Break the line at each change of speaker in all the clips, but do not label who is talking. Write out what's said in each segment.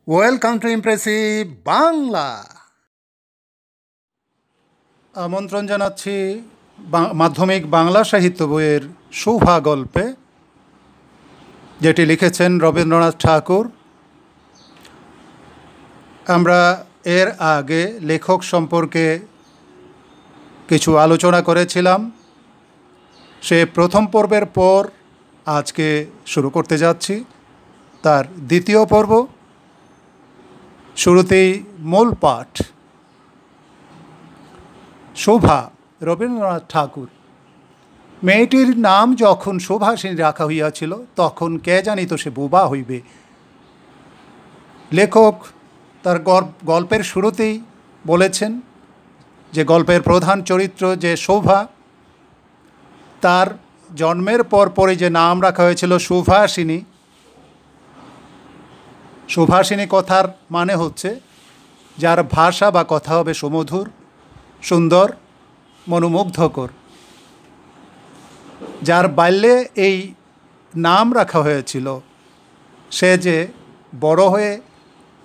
Welcome to impressive Bangla. আমন্ত্রণ জানাচ্ছি মাধ্যমিক বাংলা সাহিত্য বইয়ের শোভা গল্পে, যেটি লিখেছেন রবীন্দ্রনাথ ঠাকুর। আমরা এর আগে লেখক সম্পর্কে কিছু আলোচনা করেছিলাম। সে প্রথম পর্বের পর আজকে শুরু করতে যাচ্ছি তার দ্বিতীয় পর্ব। শুরুতেই মূল পাঠ। শোভা, রবীন্দ্রনাথ ঠাকুর। মেয়েটির নাম যখন শোভাসিনী রাখা হইয়াছিল, তখন কে জানিত সে বোবা হইবে। লেখক তার গল্পের শুরুতেই বলেছেন যে গল্পের প্রধান চরিত্র যে শোভা, তার জন্মের পরপরই যে নাম রাখা হয়েছিল সুভাষিনী। সুভাষিনী কথার মানে হচ্ছে যার ভাষা বা কথা হবে সুমধুর, সুন্দর, মনোমুগ্ধকর। যার বাল্যে এই নাম রাখা হয়েছিল, সে যে বড় হয়ে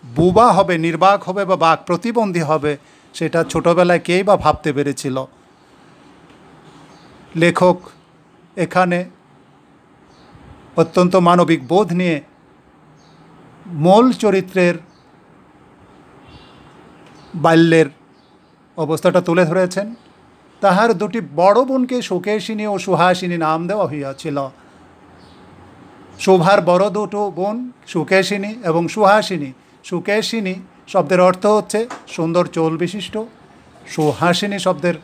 বুবা হবে, নির্বাক হবে বা বাক প্রতিবন্ধী হবে, সেটা ছোটোবেলায় কেই বা ভাবতে পেরেছিল। লেখক এখানে অত্যন্ত মানবিক বোধ নিয়ে মূল চরিত্রের বাল্যের অবস্থাটা তুলে ধরেছেন। তাহার দুটি বড় বোনকে সুকেশিনী ও সুহাসিনী নাম দেওয়া হইয়াছিল। শোভার বড় দুটো বোন সুকেশিনী এবং সুহাসিনী। সুকেশিনী শব্দের অর্থ হচ্ছে সুন্দর চোল বিশিষ্ট, সুহাসিনী শব্দের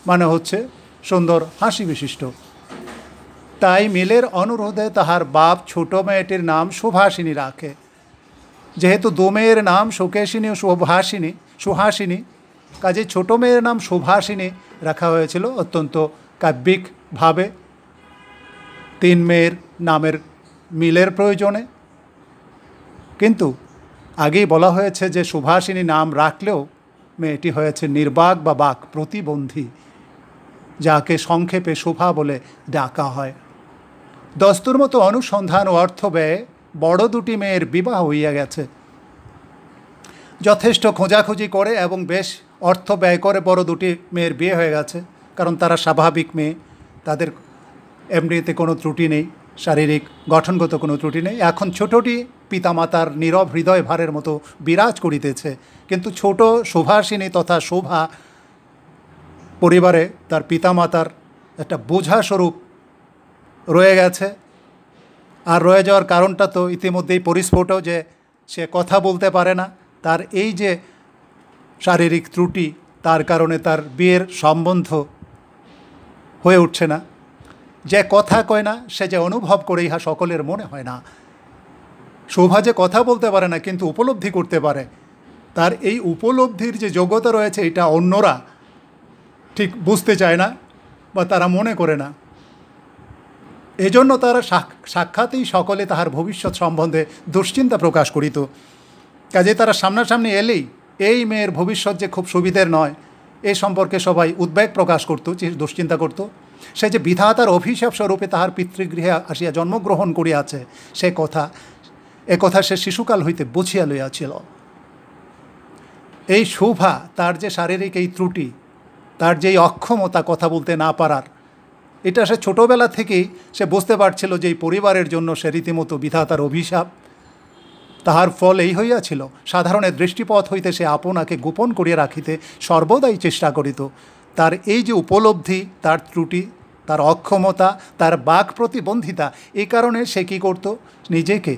মানে হচ্ছে সুন্দর হাসি বিশিষ্ট। তাই মিলের অনুরোধে তাহার বাপ ছোট মেয়েটির নাম সুভাষিনী রাখে। যেহেতু দু মেয়ের নাম সুকেশিনী ও সুহাসিনী, কাজে ছোট মেয়ের নাম সুভাষিনী রাখা হয়েছিল অত্যন্ত কাব্যিকভাবে, তিন মেয়ের নামের মিলের প্রয়োজনে। কিন্তু আগেই বলা হয়েছে যে সুভাষিনী নাম রাখলেও মেয়েটি হয়েছে নির্বাক বা বাক প্রতিবন্ধী, যাকে সংক্ষেপে শোভা বলে ডাকা হয়। দস্তুর মতো অনুসন্ধান ও অর্থ ব্যয়ে বড় দুটি মেয়ের বিবাহ হইয়া গেছে। যথেষ্ট খোঁজাখুঁজি করে এবং বেশ অর্থ ব্যয় করে বড় দুটি মেয়ের বিয়ে হয়ে গেছে, কারণ তারা স্বাভাবিক মেয়ে, তাদের এমনিতে কোনো ত্রুটি নেই, শারীরিক গঠনগত কোনো ত্রুটি নেই। এখন ছোটটি পিতামাতার নীরব হৃদয় ভারের মতো বিরাজ করিতেছে, কিন্তু ছোট সুভাষিনী তথা শোভা পরিবারে তার পিতামাতার একটা বোঝা স্বরূপ রয়ে গেছে। আর রয়ে যাওয়ার কারণটা তো ইতিমধ্যেই পরিস্ফুট, যে সে কথা বলতে পারে না। তার এই যে শারীরিক ত্রুটি, তার কারণে তার বিয়ের সম্বন্ধ হয়ে উঠছে না। যে কথা কয় না, সে যে অনুভব করে, ইহা সকলের মনে হয় না। শোভা যে কথা বলতে পারে না, কিন্তু উপলব্ধি করতে পারে। তার এই উপলব্ধির যে যোগ্যতা রয়েছে, এটা অন্যরা ঠিক বুঝতে চায় না বা তারা মনে করে না। এজন্য তারা সাক্ষাতেই সকলে তাহার ভবিষ্যৎ সম্বন্ধে দুশ্চিন্তা প্রকাশ করিত। কাজে তারা সামনাসামনি এলেই এই মেয়ের ভবিষ্যৎ যে খুব সুবিধের নয়, এ সম্পর্কে সবাই উদ্বেগ প্রকাশ করত, দুশ্চিন্তা করত। সে যে বিধাতার অভিশাপ স্বরূপে তাহার পিতৃগৃহে আসিয়া জন্মগ্রহণ করিয়াছে, এ কথা সে শিশুকাল হইতে বুঝিয়া লইয়াছিল। এই শোভা, তার যে শারীরিক এই ত্রুটি, তার যেই অক্ষমতা কথা বলতে না পারার, এটা সে ছোটোবেলা থেকেই সে বুঝতে পারছিল যে এই পরিবারের জন্য সে রীতিমতো বিধাতার অভিশাপ। তাহার ফল এই হইয়াছিল, সাধারণের দৃষ্টিপথ হইতে সে আপনাকে গোপন করিয়া রাখিতে সর্বদাই চেষ্টা করিত। তার এই যে উপলব্ধি, তার ত্রুটি, তার অক্ষমতা, তার বাক প্রতিবন্ধিতা, এই কারণে সে কী করত, নিজেকে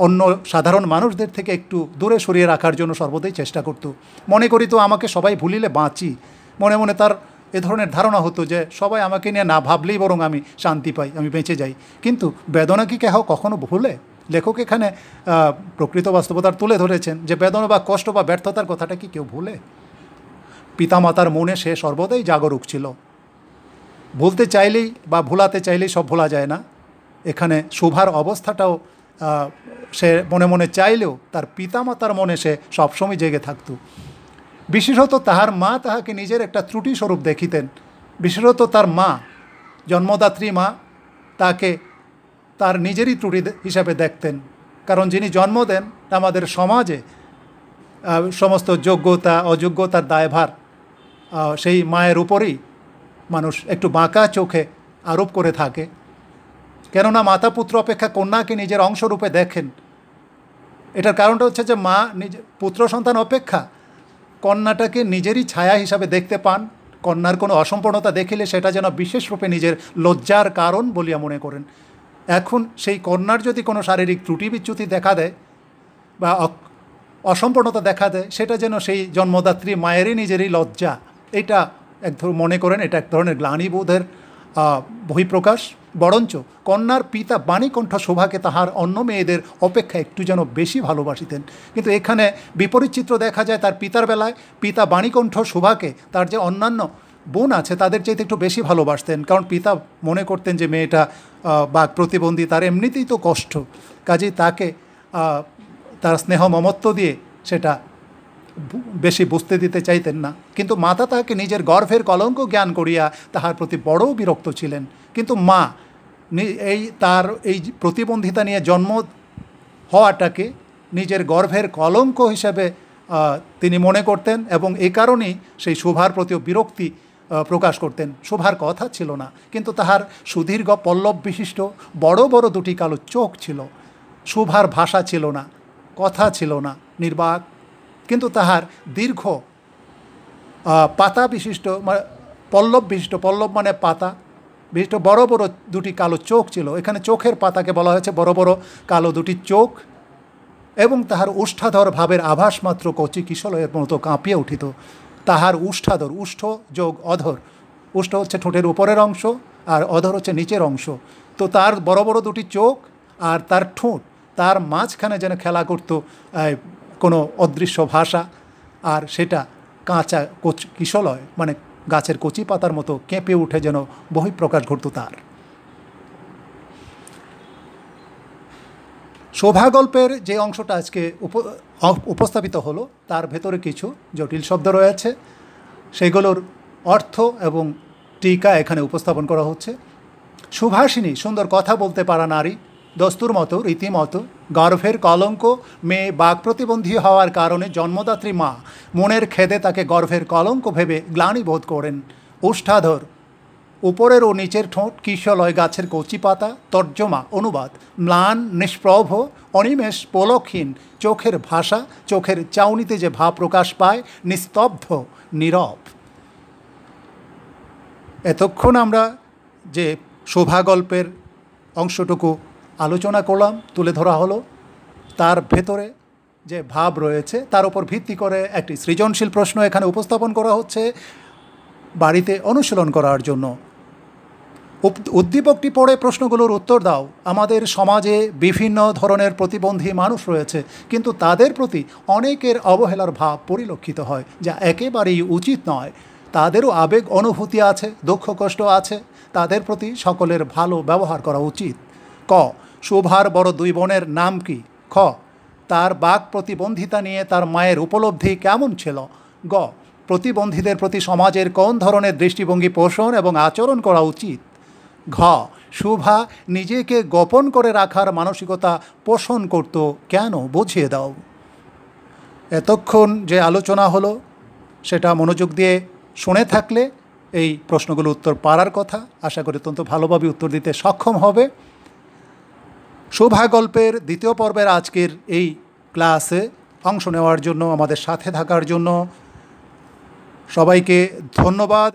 অন্য সাধারণ মানুষদের থেকে একটু দূরে সরিয়ে রাখার জন্য সর্বদাই চেষ্টা করত। মনে করিত আমাকে সবাই ভুলিলে বাঁচি। মনে মনে তার এ ধরনের ধারণা হতো যে সবাই আমাকে নিয়ে না ভাবলেই বরং আমি শান্তি পাই, আমি বেঁচে যাই। কিন্তু বেদনা কি কেহ কখনো ভুলে? লেখক এখানে প্রকৃত বাস্তবতার তুলে ধরেছেন যে বেদনা বা কষ্ট বা ব্যর্থতার কথাটা কি কেউ ভুলে? পিতামাতার মনে সে সর্বদাই জাগরুক ছিল। ভুলতে চাইলেই বা ভুলাতে চাইলেই সব ভোলা যায় না। এখানে শোভার অবস্থাটাও সে মনে মনে চাইলেও তার পিতামাতার মনে সে সবসময় জেগে থাকত। বিশেষত তাহার মা তাহাকে নিজের একটা ত্রুটি স্বরূপ দেখিতেন। বিশেষত তার মা, জন্মদাত্রী মা, তাকে তার নিজেরই ত্রুটি হিসাবে দেখতেন। কারণ যিনি জন্ম দেন আমাদের সমাজে সমস্ত যোগ্যতা অযোগ্যতার দায়ভার সেই মায়ের উপরেই মানুষ একটু বাঁকা চোখে আরোপ করে থাকে। কেননা মাতা পুত্র অপেক্ষা কন্যাকে নিজের অংশরূপে দেখেন। এটার কারণটা হচ্ছে যে মা নিজে পুত্র সন্তান অপেক্ষা কন্যাটাকে নিজেরই ছায়া হিসাবে দেখতে পান। কন্যার কোনো অসম্পূর্ণতা দেখিলে সেটা যেন বিশেষরূপে নিজের লজ্জার কারণ বলিয়া মনে করেন। এখন সেই কন্যার যদি কোনো শারীরিক ত্রুটি বিচ্যুতি দেখা দেয় বা অসম্পূর্ণতা দেখা দেয়, সেটা যেন সেই জন্মদাত্রী মায়েরই নিজেরই লজ্জা, এটা মনে করেন এটা এক ধরনের গ্লানিবোধের বহিঃপ্রকাশ। বরঞ্চ কন্যার পিতা বাণীকণ্ঠ শোভাকে তাহার অন্য মেয়েদের অপেক্ষা একটু যেন বেশি ভালোবাসিতেন। কিন্তু এখানে বিপরীত চিত্র দেখা যায় তার পিতার বেলায়। পিতা বাণীকণ্ঠ শোভাকে তার যে অন্যান্য বোন আছে তাদের চাইতে একটু বেশি ভালোবাসতেন, কারণ পিতা মনে করতেন যে মেয়েটা বাক প্রতিবন্ধী, তার এমনিতেই তো কষ্ট, কাজেই তাকে তার স্নেহ মমত্ব দিয়ে সেটা বেশি বুঝতে দিতে চাইতেন না। কিন্তু মাতা তাকে নিজের গর্ভের কলঙ্ক জ্ঞান করিয়া তাহার প্রতি বড় বিরক্ত ছিলেন। কিন্তু মা তার এই প্রতিবন্ধিতা নিয়ে জন্ম হওয়াটাকে নিজের গর্ভের কলঙ্ক হিসাবে তিনি মনে করতেন, এবং এই কারণেই সেই শোভার প্রতিও বিরক্তি প্রকাশ করতেন। শোভার কথা ছিল না, কিন্তু তাহার সুদীর্ঘ পল্লব বিশিষ্ট বড় বড় দুটি কালো চোখ ছিল। শোভার ভাষা ছিল না, কথা ছিল না, নির্বাক, কিন্তু তাহার দীর্ঘ পাতা বিশিষ্ট পল্লব বিশিষ্ট, পল্লব মানে পাতা বিশিষ্ট বড় বড় দুটি কালো চোখ ছিল। এখানে চোখের পাতাকে বলা হয়েছে বড় বড় কালো দুটি চোখ, এবং তাহার উষ্ঠাধর ভাবের আভাস মাত্র কচি কিশলয়ের মতো কাঁপিয়ে উঠিত। তাহার উষ্ঠাধর, উষ্ঠ যোগ অধর, উষ্ঠ হচ্ছে ঠোঁটের উপরের অংশ আর অধর হচ্ছে নিচের অংশ। তো তার বড় বড় দুটি চোখ আর তার ঠোঁট, তার মাঝখানে যেন খেলা করত কোনো অদৃশ্য ভাষা, আর সেটা কাঁচা কিশলয় মানে গাছের কচি পাতার মতো কেঁপে উঠে যেন বহিঃপ্রকাশ ঘটত তার। শোভা গল্পের যে অংশটা আজকে উপস্থাপিত হলো তার ভেতরে কিছু জটিল শব্দ রয়েছে, সেগুলোর অর্থ এবং টিকা এখানে উপস্থাপন করা হচ্ছে। সুভাষিনী, সুন্দর কথা বলতে পারা নারী, দস্তুর মতো রীতিমতো গর্ভের কলঙ্ক, মেয়ে বাক প্রতিবন্ধী হওয়ার কারণে জন্মদাত্রী মা মনের খেদে তাকে গর্ভের কলঙ্ক ভেবে গ্লানি বোধ করেন। উষ্ঠাধর, উপরের ও নিচের ঠোঁট কিশলয় গাছের কচি পাতা। তর্জমা অনুবাদ, ম্লান নিষ্প্রভ অনিমেষ পোলকহীন চোখের ভাষা, চোখের চাউনিতে যে ভাব প্রকাশ পায়, নিস্তব্ধ নীরব। এতক্ষণ আমরা যে শোভা গল্পের অংশটুকু আলোচনা করলাম, তুলে ধরা হলো, তার ভেতরে যে ভাব রয়েছে তার উপর ভিত্তি করে একটি সৃজনশীল প্রশ্ন এখানে উপস্থাপন করা হচ্ছে বাড়িতে অনুশীলন করার জন্য। উদ্দীপকটি পড়ে প্রশ্নগুলোর উত্তর দাও। আমাদের সমাজে বিভিন্ন ধরনের প্রতিবন্ধী মানুষ রয়েছে, কিন্তু তাদের প্রতি অনেকের অবহেলার ভাব পরিলক্ষিত হয়, যা একেবারেই উচিত নয়। তাদেরও আবেগ অনুভূতি আছে, দুঃখ কষ্ট আছে, তাদের প্রতি সকলের ভালো ব্যবহার করা উচিত। ক, শোভার বড় দুই বোনের নাম কি? খ, তার বাক প্রতিবন্ধিতা নিয়ে তার মায়ের উপলব্ধি কেমন ছিল? গ, প্রতিবন্ধীদের প্রতি সমাজের কোন ধরনের দৃষ্টিভঙ্গি পোষণ এবং আচরণ করা উচিত? ঘ, শোভা নিজেকে গোপন করে রাখার মানসিকতা পোষণ করত কেন? বুঝিয়ে দাও। এতক্ষণ যে আলোচনা হলো সেটা মনোযোগ দিয়ে শুনে থাকলে এই প্রশ্নগুলো উত্তর পারার কথা। আশা করি অত্যন্ত ভালোভাবে উত্তর দিতে সক্ষম হবে। শোভা গল্পের দ্বিতীয় পর্বের আজকের এই ক্লাসে অংশ নেওয়ার জন্য, আমাদের সাথে থাকার জন্য সবাইকে ধন্যবাদ।